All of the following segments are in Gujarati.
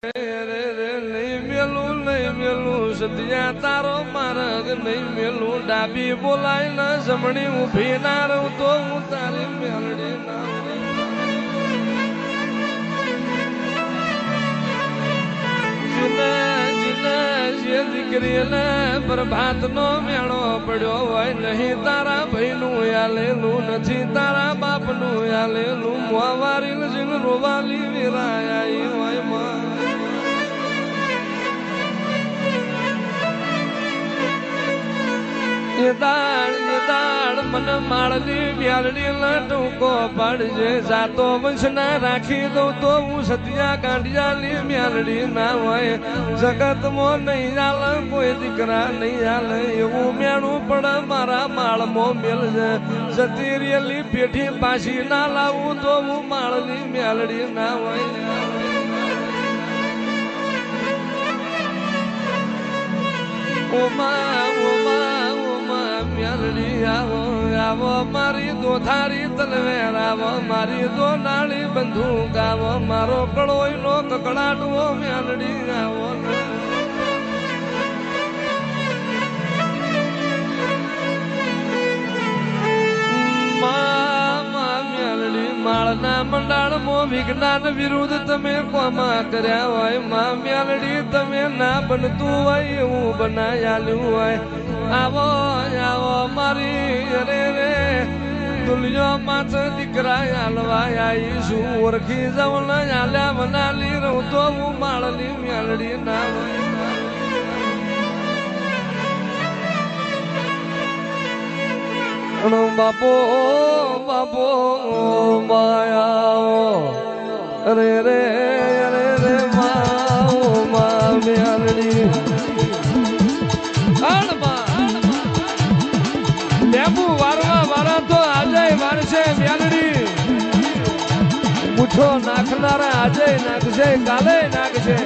નહીં મેલું સદિયા તારો માર્ગ નહીં મેલું ડાબી બોલાય ને જમણી ઊભી ના રહું તો હું તારી મેલડી ના દીકરીને પ્રભાત નો મેળો પડ્યો હોય નહીં તારા ભાઈ નું આલેલું નથી તારા બાપ નું આલેલું મોવારી જીન રોવાલી વિરાય હોય માં દાળ મને માળની મ્યાલડી ટૂંકો પાડજે જાતો વંશ ના રાખી દઉં તો હું સતિયા કાંડિયાની મ્યાલડી ના હોય જગત માં નહીં ચાલે કોઈ દીકરા નહીં ચાલે એવું મેણું પણ મારા માળમાં મેલજે જતી રેલી પેઠી પાછી ના લાવું તો હું માળની મ્યાલડી ના હોય મ્યાલડી આવો મારી દોથારી તલવેર આવો મારી દોનાળી બંદૂક આવો મારો કળોય નો કકડાટવો મ્યાલડી આવો માળના મંડાળમાં વિજ્ઞાન વિરુદ્ધ તમે કોમા કર્યા હોય માં મ્યાલડી તમે ના બનતું હોય એવું બનાયાલું હોય આવો આવો મારી અરે રે દુલિયો માથ દીકરા હાલવા આવીશું ઓળખી જવન હાલ્યા બનાલી રહું તો હું માળની મ્યાલડી ના હોય બાપો બાપો માયા અરે રે અરે રે મા મ્યાલડી લેબુ વારવા વારા તો આજે વારશે મ્યાલડી મૂઠો નાખનારા આજે નાખશે કાલે નાખશે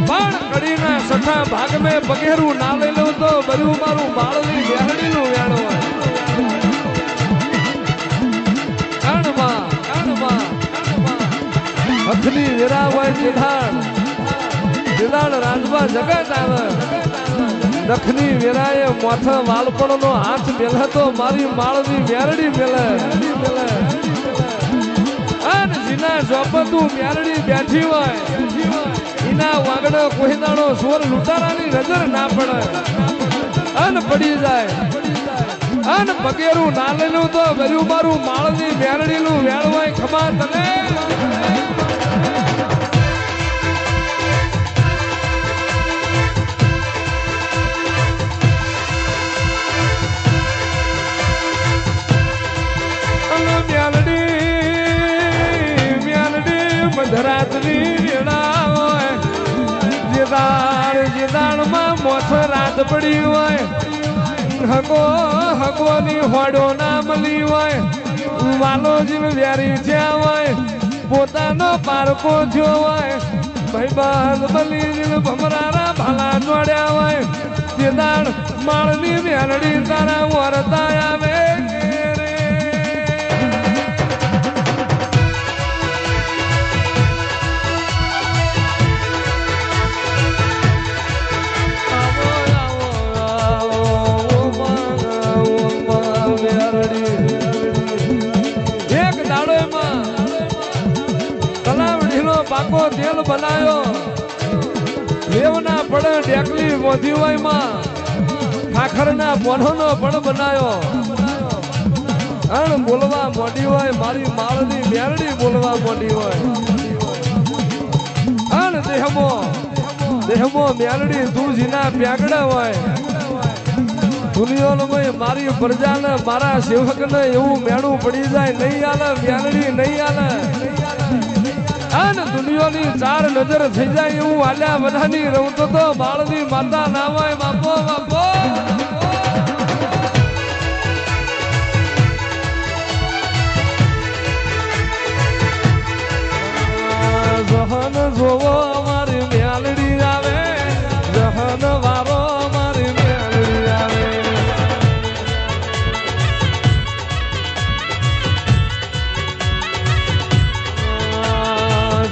પણ કડીના સઠા ભાગ મેં બગેરું ના લઈ લઉં તો બધું મારું બાળની મ્યાલડી નું વેણો હથની વેરા હોય ચિલાડ રાજવા જગત આવે નખની વેરાએ મોથ વાલપણ નો હાથ મેલે તો મારી માળની મ્યાલડી મેલે અને જીના જોપતું મ્યાલડી બેઠી હોય એના વાગડો કોહિદાનો સ્વર લૂંટારાની નજર ના પડે અન પડી જાય અન બગેરું ના લેલું તો બધું મારું માળની મ્યાલડી નું વેણ હોય ખમા તને રાતની વેળા હોય જેદાણ માં મોથ રાત પડી હોય હગોની હોડો ના મળી હોય વાલો જીવ વ્યારી જ્યાં હોય પોતાનો પારકો જો હોય ભાઈ બાદ મળી જીવ ભમરારા ભાલા જોડ્યા હોય જેદાણ માળની મ્યાલડી તારા વરતા આવે પાકો તેલ બનાયો લેવના પડે ઢેકલી મોધી હોય માં ખાખરના મોઢોનો પણ બનાયો અણ બોલવા મોડી હોય મારી માળની મ્યાલડી બોલવા મોડી હોય અણ દેહમો મ્યાલડી તું જીના પ્યાગડા હોય દુનિયાનો મારી પ્રજાને મારા સેવકને એવું મેણું પડી જાય નહીં આલે મ્યાલડી નહીં આલે અને દુનિયાની ચાર નજર થઈ જાય એવું આલ્યા બધાની રહું તો બાળની માતા ના હોય બાપો બાપો જહન જોવો અમારી મ્યાલડી આવે જહન વારો અમારી મ્યાલડી આવે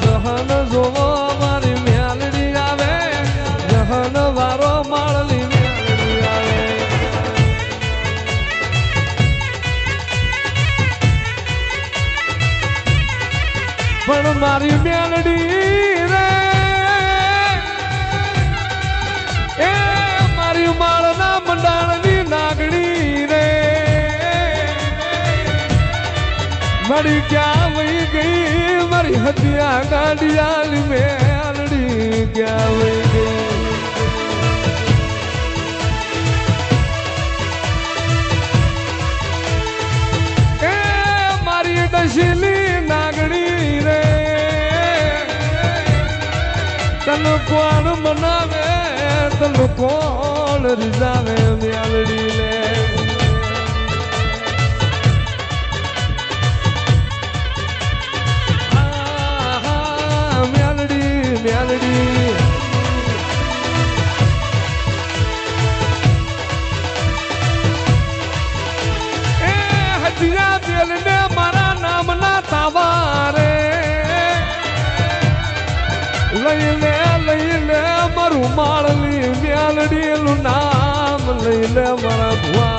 જહન જોવો મારી ક્યાં વહી ગઈ મારી હત્યા ગાંડિયાલ મેલડી ક્યાં વહી ગઈ એ મારી દશીલી નાગણી રે તન કોણ મનાવે તન કોણ રીઝાવે મેલડી લે મેલડી એ હતિયા બેલને મારા નામના તાવારે લઈને મારું માળલી મેલડીનું નામ લઈને મારા ભુવા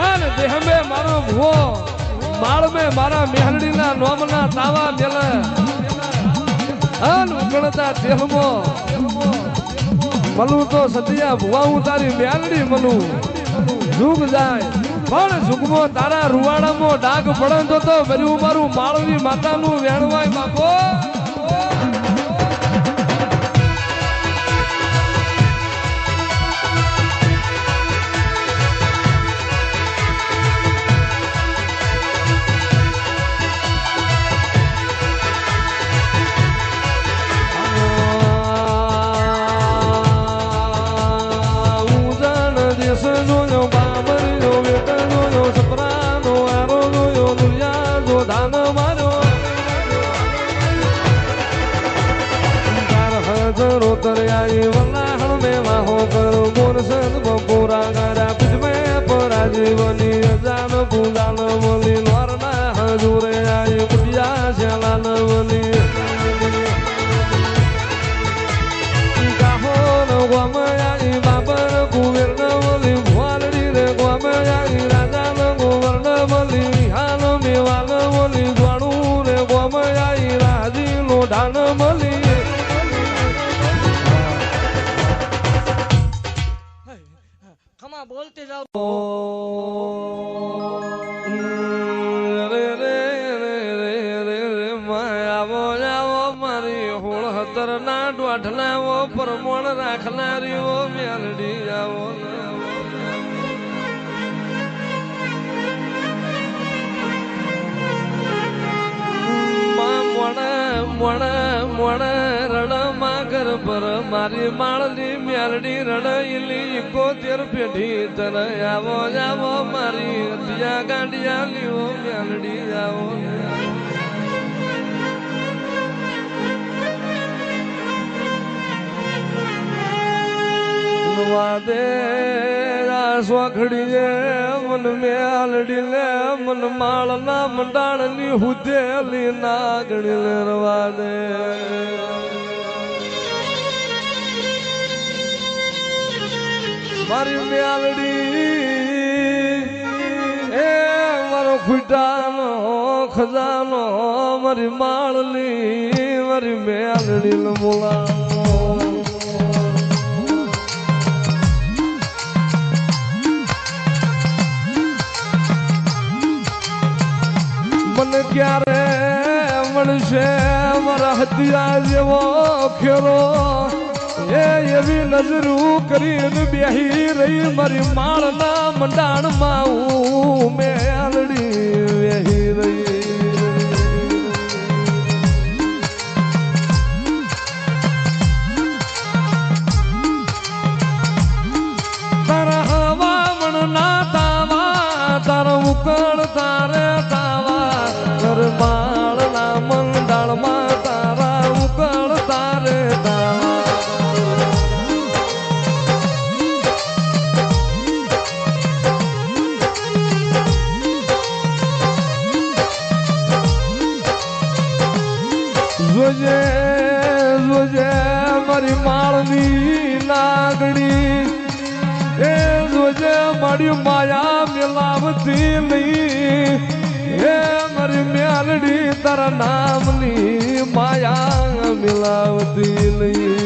અને દેહ મે મારો ભુવો માળ में मारा मेहरडी ना नोमना तावा मेले अन उगणता तेलमो मलू तो सतिया भुवाऊ तारी मेहरडी मलू जुग जाय पण जुगमो तारा रुवाड़ामो डाग पड़ंदो तो वरी मारू माळवी मातानु वेणवाय बापो आई वल्लाहण में वाहो करो मोर सद बपुरा गरा पिछ में परा जीवनी जान पूजान बोली नरना हजूरे आई कुटिया शलान बोली काहो न गोम आई बाबर कुबेर न बोली भवालड़ी रे गोम आई राजा न गोवर न बोली हाल मेवाल बोली द्वाणू रे गोम आई राजी लोढान बोली बोलते जाओ रे रे रे रे रे रे माया बोलावो मारी होळ हतर ना डोठलावो परमोण राखनारी ओ मेलडी आवो मोण मोण रण मागर पर मारी माळली मेलडी रण इली 71 पेढी तर आवो जावो मारी हतिया गांडिया लियो मेलडी आवो वादे स्वाखड़ी मन मेलडी ले मन माळना मंडाणनी हुदेली नागणी ले रवादे मारी मेलडी ए मारो खुटानो खजानो मारी माळली मारी मेलडी मुला मन क्यारे मणशे मारा हतिया जेवो खेरो एवी नजरू करीन बेही रही मारी माळना मंडाण माऊ मेलडी वेही रही तारा हवा मन ना तावा तारा उकळ तारे तावा कर माळना मंडाण मा तारा उकळ तारे तावा જોજે જોજે મારી માળની નાગણી એ જોજે મારી માયા મિલાવતી નહીં એ મારી મેલડી તારા નામની માયા મિલાવતી નહીં